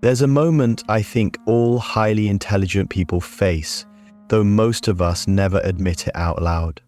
There's a moment I think all highly intelligent people face, though most of us never admit it out loud.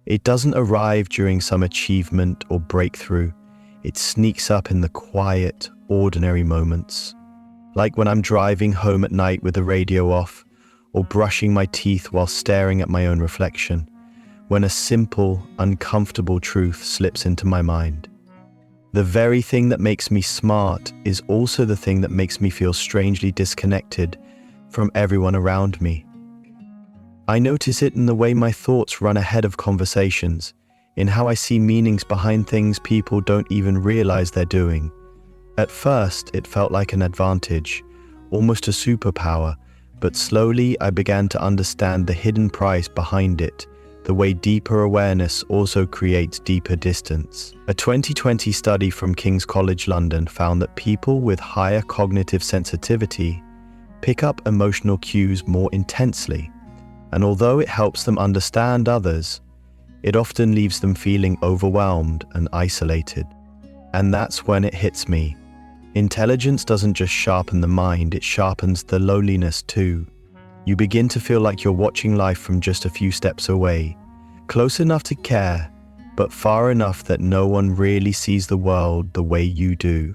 It doesn't arrive during some achievement or breakthrough. It sneaks up in the quiet, ordinary moments. Like when I'm driving home at night with the radio off, or brushing my teeth while staring at my own reflection, when a simple, uncomfortable truth slips into my mind. The very thing that makes me smart is also the thing that makes me feel strangely disconnected from everyone around me. I notice it in the way my thoughts run ahead of conversations, in how I see meanings behind things people don't even realize they're doing. At first, it felt like an advantage, almost a superpower, but slowly I began to understand the hidden price behind it, the way deeper awareness also creates deeper distance. A 2020 study from King's College London found that people with higher cognitive sensitivity pick up emotional cues more intensely, and although it helps them understand others, it often leaves them feeling overwhelmed and isolated. And that's when it hits me. Intelligence doesn't just sharpen the mind, it sharpens the loneliness too. You begin to feel like you're watching life from just a few steps away, close enough to care, but far enough that no one really sees the world the way you do.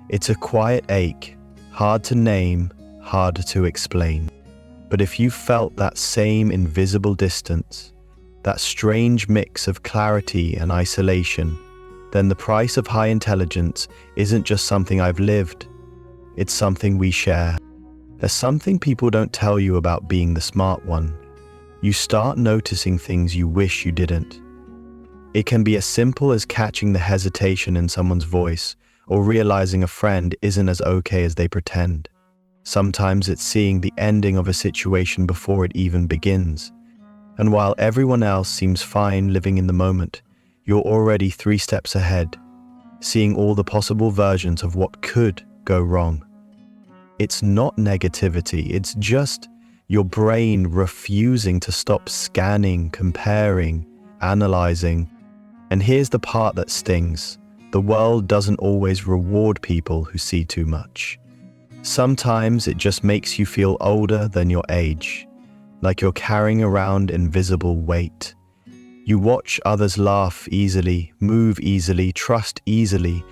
It's a quiet ache, hard to name, harder to explain. But if you felt that same invisible distance, that strange mix of clarity and isolation, then the price of high intelligence isn't just something I've lived, it's something we share. There's something people don't tell you about being the smart one. You start noticing things you wish you didn't. It can be as simple as catching the hesitation in someone's voice or realizing a friend isn't as okay as they pretend. Sometimes it's seeing the ending of a situation before it even begins. And while everyone else seems fine living in the moment, you're already 3 steps ahead, seeing all the possible versions of what could go wrong. It's not negativity, it's just your brain refusing to stop scanning, comparing, analyzing. And here's the part that stings. The world doesn't always reward people who see too much. Sometimes it just makes you feel older than your age, like you're carrying around invisible weight. You watch others laugh easily, move easily, trust easily,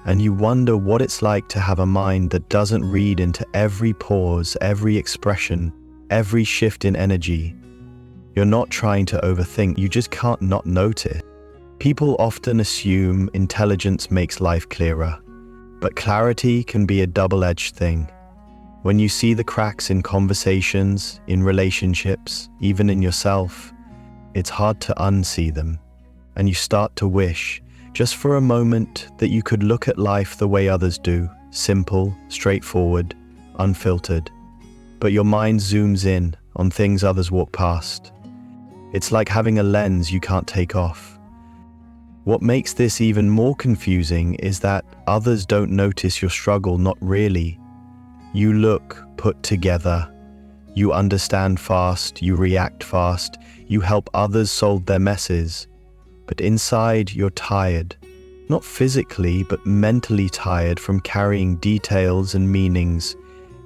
and you wonder what it's like to have a mind that doesn't read into every pause, every expression, every shift in energy. You're not trying to overthink, you just can't not notice. People often assume intelligence makes life clearer, but clarity can be a double-edged thing. When you see the cracks in conversations, in relationships, even in yourself, it's hard to unsee them, and you start to wish, just for a moment, that you could look at life the way others do, simple, straightforward, unfiltered. But your mind zooms in on things others walk past. It's like having a lens you can't take off. What makes this even more confusing is that others don't notice your struggle, not really. You look put together. You understand fast, you react fast, you help others solve their messes. But inside, you're tired. Not physically, but mentally tired from carrying details and meanings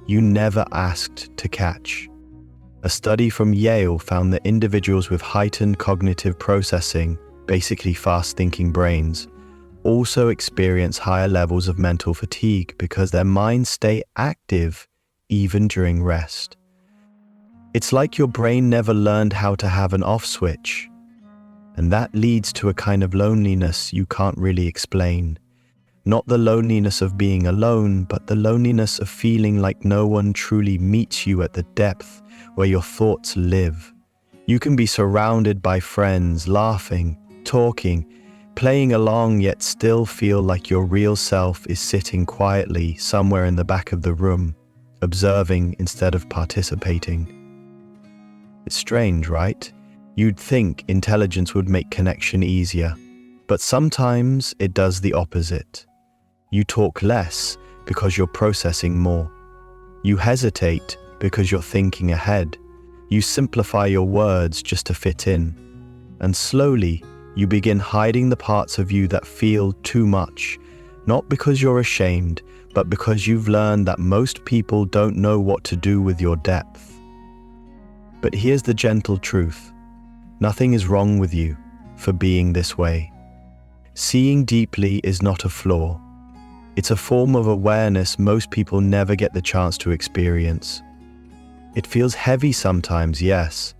you never asked to catch. A study from Yale found that individuals with heightened cognitive processing, basically fast-thinking brains, also experience higher levels of mental fatigue because their minds stay active even during rest. It's like your brain never learned how to have an off switch. And that leads to a kind of loneliness you can't really explain. Not the loneliness of being alone, but the loneliness of feeling like no one truly meets you at the depth where your thoughts live. You can be surrounded by friends, laughing, talking, playing along, yet still feel like your real self is sitting quietly somewhere in the back of the room, observing instead of participating. It's strange, right? You'd think intelligence would make connection easier, but sometimes it does the opposite. You talk less because you're processing more. You hesitate because you're thinking ahead. You simplify your words just to fit in. And slowly, you begin hiding the parts of you that feel too much, not because you're ashamed, but because you've learned that most people don't know what to do with your depth. But here's the gentle truth. Nothing is wrong with you for being this way. Seeing deeply is not a flaw. It's a form of awareness most people never get the chance to experience. It feels heavy sometimes, yes,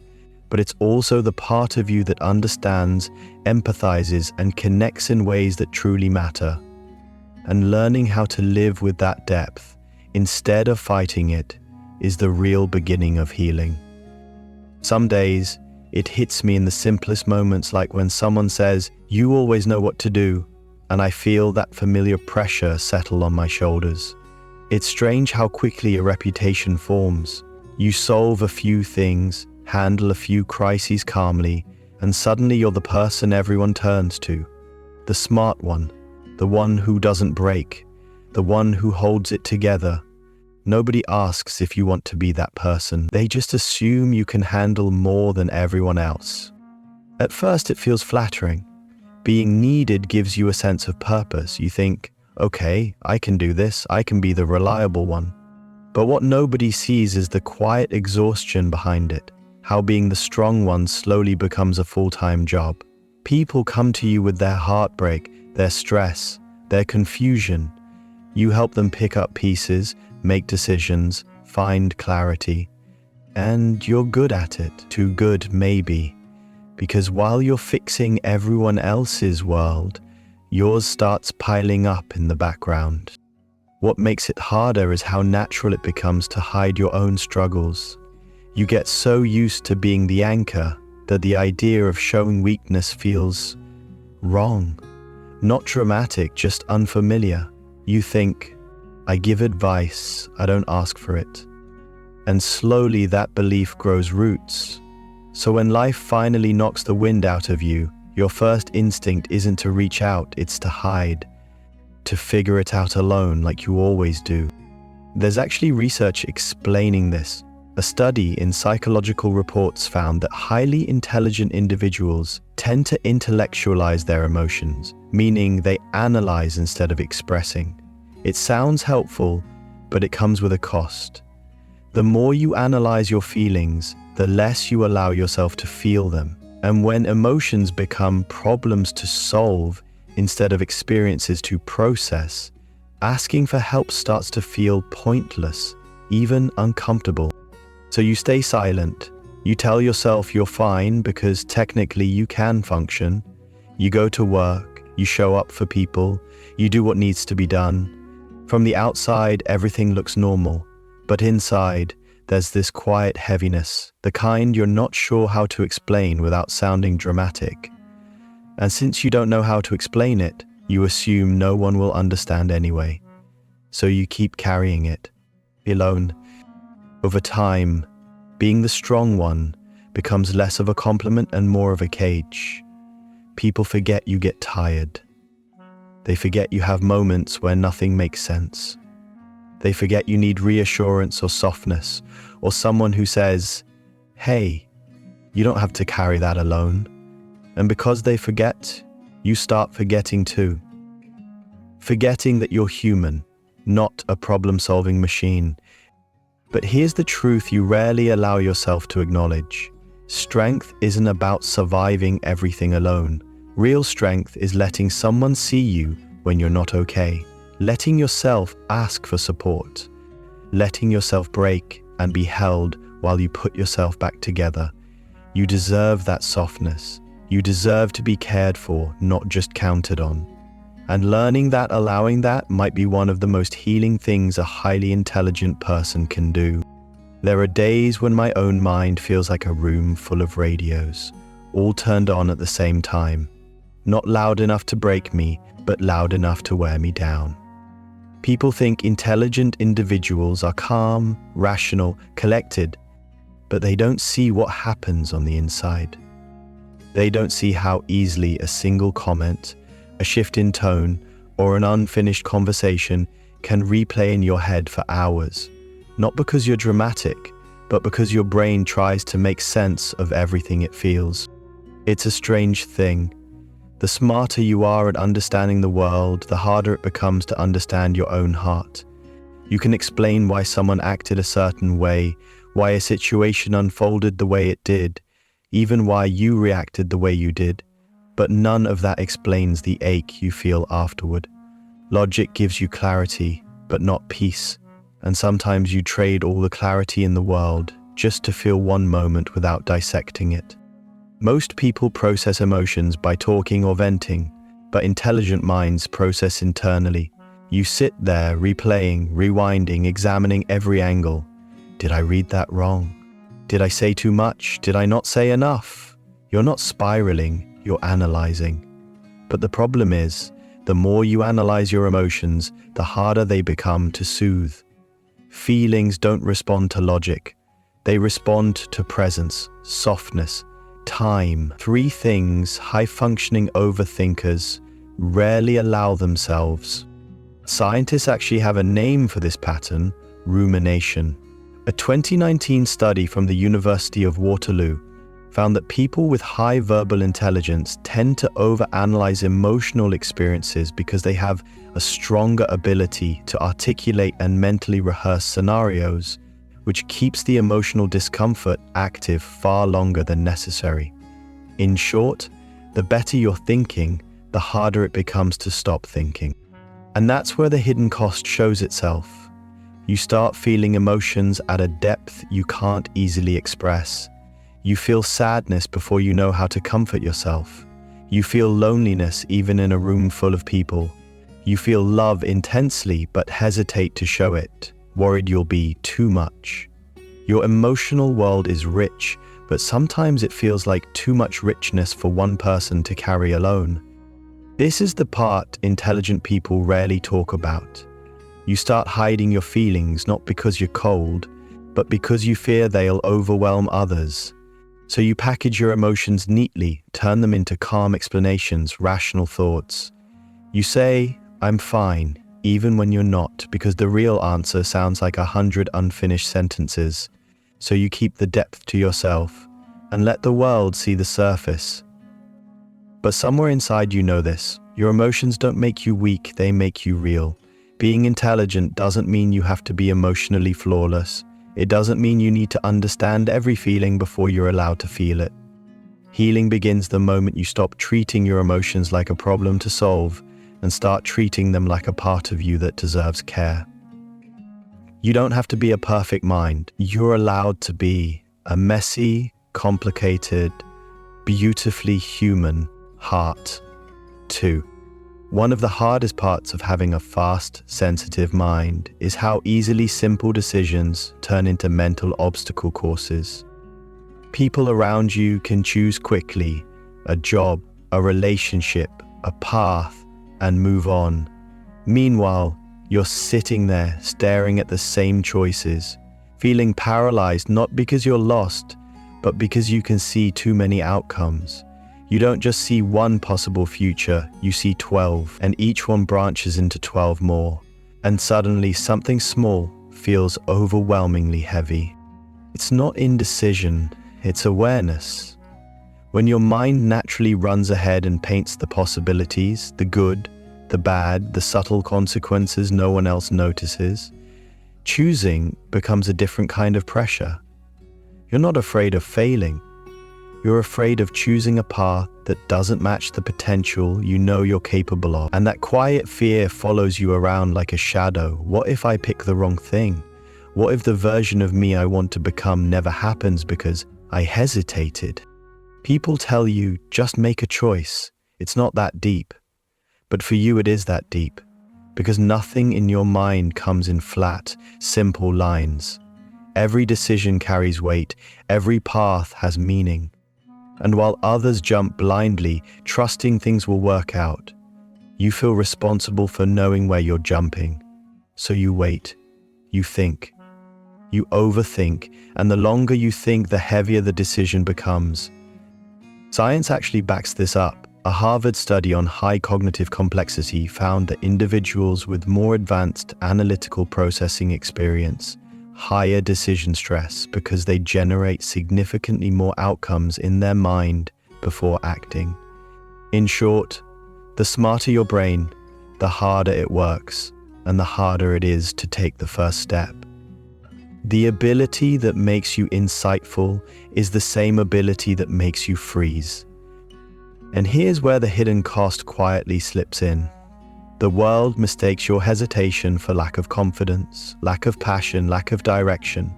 but it's also the part of you that understands, empathizes, and connects in ways that truly matter. And learning how to live with that depth, instead of fighting it, is the real beginning of healing. Some days, it hits me in the simplest moments, like when someone says, "You always know what to do," and I feel that familiar pressure settle on my shoulders. It's strange how quickly a reputation forms. You solve a few things, handle a few crises calmly, and suddenly you're the person everyone turns to. The smart one, the one who doesn't break, the one who holds it together. Nobody asks if you want to be that person. They just assume you can handle more than everyone else. At first, it feels flattering. Being needed gives you a sense of purpose. You think, okay, I can do this. I can be the reliable one. But what nobody sees is the quiet exhaustion behind it. How being the strong one slowly becomes a full-time job. People come to you with their heartbreak, their stress, their confusion. You help them pick up pieces, make decisions, find clarity. And you're good at it. Too good, maybe. Because while you're fixing everyone else's world, yours starts piling up in the background. What makes it harder is how natural it becomes to hide your own struggles. You get so used to being the anchor that the idea of showing weakness feels wrong. Not dramatic, just unfamiliar. You think, I give advice, I don't ask for it. And slowly that belief grows roots. So when life finally knocks the wind out of you, your first instinct isn't to reach out, it's to hide, to figure it out alone like you always do. There's actually research explaining this. A study in psychological reports found that highly intelligent individuals tend to intellectualize their emotions, meaning they analyze instead of expressing. It sounds helpful, but it comes with a cost. The more you analyze your feelings, the less you allow yourself to feel them. And when emotions become problems to solve instead of experiences to process, asking for help starts to feel pointless, even uncomfortable. So you stay silent. You tell yourself you're fine because technically you can function. You go to work, you show up for people, you do what needs to be done. From the outside, everything looks normal, but inside, there's this quiet heaviness, the kind you're not sure how to explain without sounding dramatic. And since you don't know how to explain it, you assume no one will understand anyway. So you keep carrying it, alone. Over time, being the strong one becomes less of a compliment and more of a cage. People forget you get tired. They forget you have moments where nothing makes sense. They forget you need reassurance or softness, or someone who says, hey, you don't have to carry that alone. And because they forget, you start forgetting too. Forgetting that you're human, not a problem-solving machine. But here's the truth you rarely allow yourself to acknowledge. Strength isn't about surviving everything alone. Real strength is letting someone see you when you're not okay, letting yourself ask for support, letting yourself break and be held while you put yourself back together. You deserve that softness. You deserve to be cared for, not just counted on. And learning that, allowing that, might be one of the most healing things a highly intelligent person can do. There are days when my own mind feels like a room full of radios, all turned on at the same time. Not loud enough to break me, but loud enough to wear me down. People think intelligent individuals are calm, rational, collected, but they don't see what happens on the inside. They don't see how easily a single comment, a shift in tone, or an unfinished conversation can replay in your head for hours. Not because you're dramatic, but because your brain tries to make sense of everything it feels. It's a strange thing. The smarter you are at understanding the world, the harder it becomes to understand your own heart. You can explain why someone acted a certain way, why a situation unfolded the way it did, even why you reacted the way you did, but none of that explains the ache you feel afterward. Logic gives you clarity, but not peace, and sometimes you trade all the clarity in the world just to feel one moment without dissecting it. Most people process emotions by talking or venting, but intelligent minds process internally. You sit there replaying, rewinding, examining every angle. Did I read that wrong? Did I say too much? Did I not say enough? You're not spiraling, you're analyzing. But the problem is, the more you analyze your emotions, the harder they become to soothe. Feelings don't respond to logic. They respond to presence, softness, time. Three things high-functioning overthinkers rarely allow themselves. Scientists actually have a name for this pattern: rumination. A 2019 study from the University of Waterloo found that people with high verbal intelligence tend to overanalyze emotional experiences because they have a stronger ability to articulate and mentally rehearse scenarios, which keeps the emotional discomfort active far longer than necessary. In short, the better you're thinking, the harder it becomes to stop thinking. And that's where the hidden cost shows itself. You start feeling emotions at a depth you can't easily express. You feel sadness before you know how to comfort yourself. You feel loneliness even in a room full of people. You feel love intensely but hesitate to show it, worried you'll be too much. Your emotional world is rich, but sometimes it feels like too much richness for one person to carry alone. This is the part intelligent people rarely talk about. You start hiding your feelings not because you're cold, but because you fear they'll overwhelm others. So you package your emotions neatly, turn them into calm explanations, rational thoughts. You say, "I'm fine," even when you're not, because the real answer sounds like 100 unfinished sentences. So you keep the depth to yourself and let the world see the surface. But somewhere inside you know this. Your emotions don't make you weak, they make you real. Being intelligent doesn't mean you have to be emotionally flawless. It doesn't mean you need to understand every feeling before you're allowed to feel it. Healing begins the moment you stop treating your emotions like a problem to solve and start treating them like a part of you that deserves care. You don't have to be a perfect mind. You're allowed to be a messy, complicated, beautifully human heart, too. One of the hardest parts of having a fast, sensitive mind is how easily simple decisions turn into mental obstacle courses. People around you can choose quickly, a job, a relationship, a path, and move on. Meanwhile, you're sitting there staring at the same choices, feeling paralyzed not because you're lost, but because you can see too many outcomes. You don't just see one possible future, you see 12, and each one branches into 12 more. And suddenly something small feels overwhelmingly heavy. It's not indecision, it's awareness. When your mind naturally runs ahead and paints the possibilities, the good, the bad, the subtle consequences no one else notices, choosing becomes a different kind of pressure. You're not afraid of failing. You're afraid of choosing a path that doesn't match the potential you know you're capable of. And that quiet fear follows you around like a shadow. What if I pick the wrong thing? What if the version of me I want to become never happens because I hesitated? People tell you, just make a choice. It's not that deep. But for you it is that deep, because nothing in your mind comes in flat, simple lines. Every decision carries weight, every path has meaning. And while others jump blindly, trusting things will work out, you feel responsible for knowing where you're jumping. So you wait, you think, you overthink, and the longer you think, the heavier the decision becomes. Science actually backs this up. A Harvard study on high cognitive complexity found that individuals with more advanced analytical processing experience higher decision stress because they generate significantly more outcomes in their mind before acting. In short, the smarter your brain, the harder it works, and the harder it is to take the first step. The ability that makes you insightful is the same ability that makes you freeze. And here's where the hidden cost quietly slips in. The world mistakes your hesitation for lack of confidence, lack of passion, lack of direction.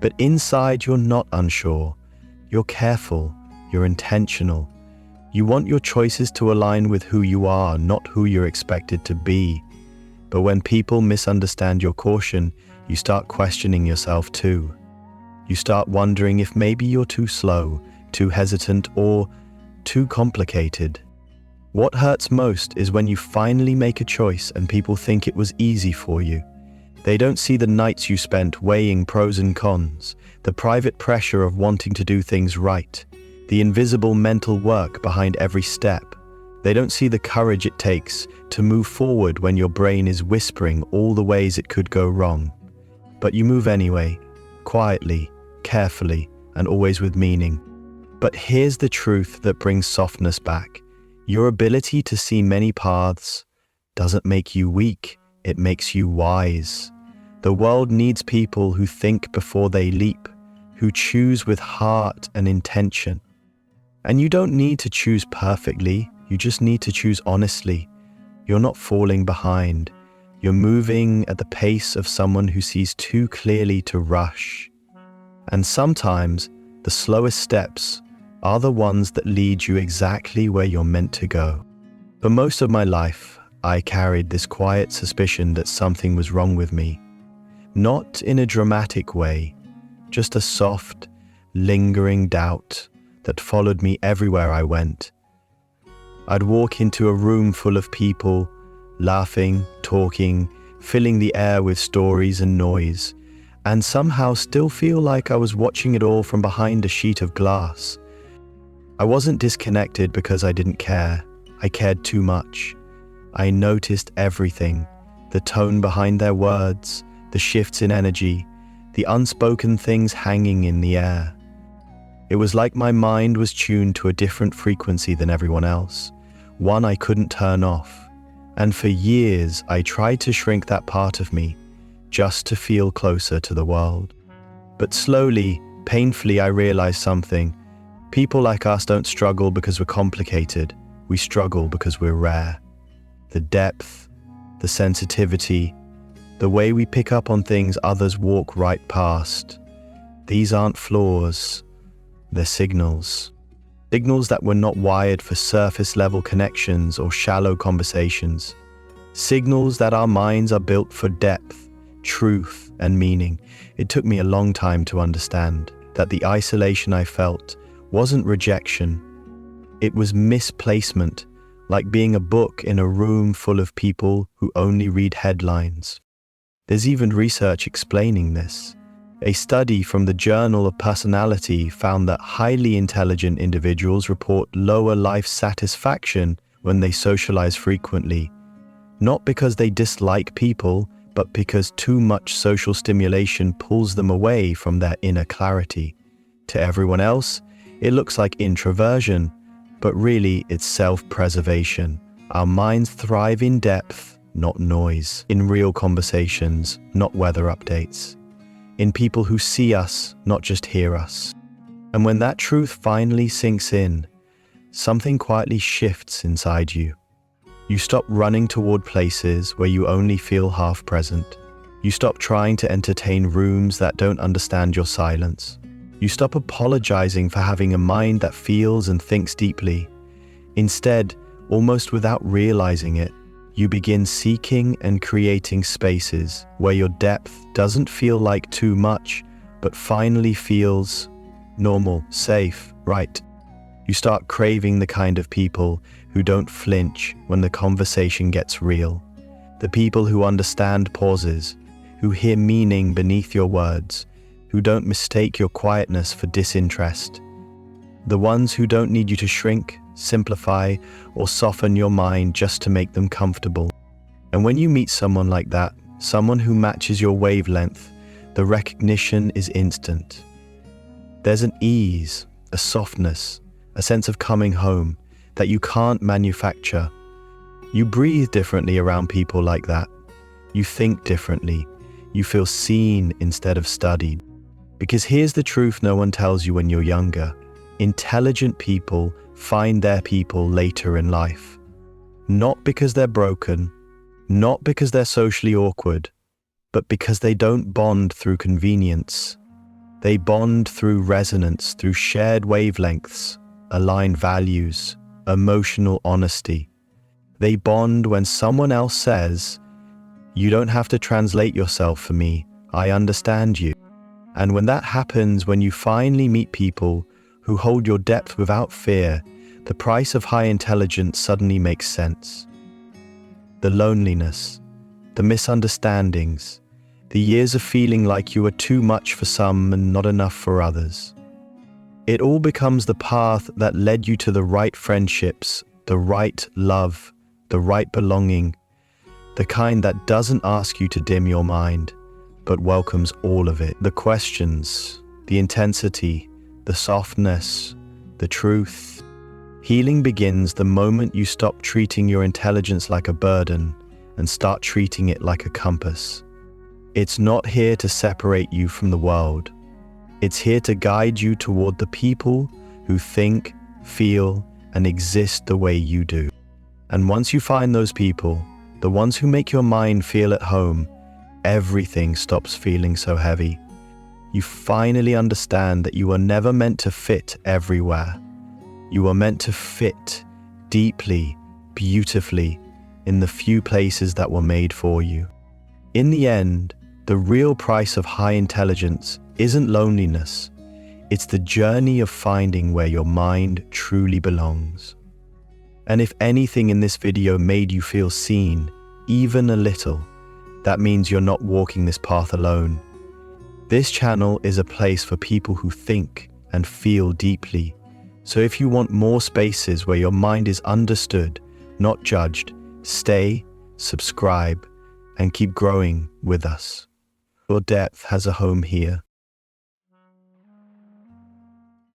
But inside, you're not unsure. You're careful, you're intentional. You want your choices to align with who you are, not who you're expected to be. But when people misunderstand your caution, you start questioning yourself too. You start wondering if maybe you're too slow, too hesitant, or too complicated. What hurts most is when you finally make a choice and people think it was easy for you. They don't see the nights you spent weighing pros and cons, the private pressure of wanting to do things right, the invisible mental work behind every step. They don't see the courage it takes to move forward when your brain is whispering all the ways it could go wrong. But you move anyway, quietly, carefully, and always with meaning. But here's the truth that brings softness back. Your ability to see many paths doesn't make you weak, it makes you wise. The world needs people who think before they leap, who choose with heart and intention. And you don't need to choose perfectly, you just need to choose honestly. You're not falling behind. You're moving at the pace of someone who sees too clearly to rush. And sometimes, the slowest steps are the ones that lead you exactly where you're meant to go. For most of my life, I carried this quiet suspicion that something was wrong with me. Not in a dramatic way, just a soft, lingering doubt that followed me everywhere I went. I'd walk into a room full of people, laughing, talking, filling the air with stories and noise, and somehow still feel like I was watching it all from behind a sheet of glass. I wasn't disconnected because I didn't care. I cared too much. I noticed everything, the tone behind their words, the shifts in energy, the unspoken things hanging in the air. It was like my mind was tuned to a different frequency than everyone else, one I couldn't turn off. And for years, I tried to shrink that part of me, just to feel closer to the world. But slowly, painfully, I realized something. People like us don't struggle because we're complicated. We struggle because we're rare. The depth, the sensitivity, the way we pick up on things others walk right past. These aren't flaws, they're signals. Signals that were not wired for surface-level connections or shallow conversations. Signals that our minds are built for depth, truth, and meaning. It took me a long time to understand that the isolation I felt wasn't rejection. It was misplacement, like being a book in a room full of people who only read headlines. There's even research explaining this. A study from the Journal of Personality found that highly intelligent individuals report lower life satisfaction when they socialize frequently, not because they dislike people, but because too much social stimulation pulls them away from their inner clarity. To everyone else, it looks like introversion, but really it's self-preservation. Our minds thrive in depth, not noise, in real conversations, not weather updates, in people who see us, not just hear us. And when that truth finally sinks in, something quietly shifts inside you. You stop running toward places where you only feel half present. You stop trying to entertain rooms that don't understand your silence. You stop apologizing for having a mind that feels and thinks deeply. Instead, almost without realizing it, you begin seeking and creating spaces where your depth doesn't feel like too much, but finally feels normal, safe, right. You start craving the kind of people who don't flinch when the conversation gets real. The people who understand pauses, who hear meaning beneath your words, who don't mistake your quietness for disinterest. The ones who don't need you to shrink, simplify, or soften your mind just to make them comfortable. And when you meet someone like that, someone who matches your wavelength, the recognition is instant. There's an ease, a softness, a sense of coming home. that you can't manufacture. You breathe differently around people like that. You think differently. You feel seen instead of studied. Because here's the truth no one tells you when you're younger. Intelligent people find their people later in life. Not because they're broken, not because they're socially awkward, but because they don't bond through convenience. They bond through resonance, through shared wavelengths, aligned values, emotional honesty. They bond when someone else says, "You don't have to translate yourself for me, I understand you." And when that happens, when you finally meet people who hold your depth without fear, the price of high intelligence suddenly makes sense. The loneliness, the misunderstandings, the years of feeling like you are too much for some and not enough for others. It all becomes the path that led you to the right friendships, the right love, the right belonging, the kind that doesn't ask you to dim your mind, but welcomes all of it. The questions, the intensity, the softness, the truth. Healing begins the moment you stop treating your intelligence like a burden and start treating it like a compass. It's not here to separate you from the world. It's here to guide you toward the people who think, feel, and exist the way you do. And once you find those people, the ones who make your mind feel at home, everything stops feeling so heavy. You finally understand that you are never meant to fit everywhere. You are meant to fit deeply, beautifully, in the few places that were made for you. In the end, the real price of high intelligence isn't loneliness. It's the journey of finding where your mind truly belongs. And if anything in this video made you feel seen, even a little, that means you're not walking this path alone. This channel is a place for people who think and feel deeply. So if you want more spaces where your mind is understood, not judged, stay, subscribe, and keep growing with us. Your depth has a home here.